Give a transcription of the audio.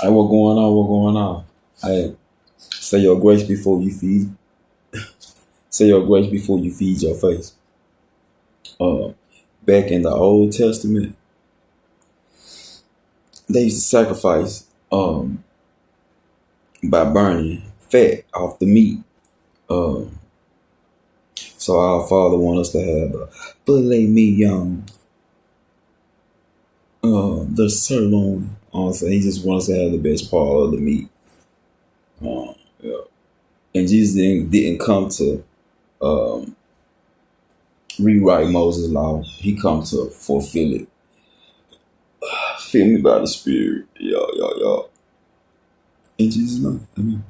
Hey, what going on? What going on? Hey, say your grace before you feed. Say your grace before you feed your face. Uh, Back in the Old Testament, they used to sacrifice by burning fat off the meat. Um, so our Father want us to have the filet mignon, the sirloin. So he just wants us to have the best part of the meat. Yeah. And Jesus didn't come to um, rewrite Moses' law. He come to fulfill it. Fill me by the Spirit. Yo, yo, yo. In Jesus' name. Amen.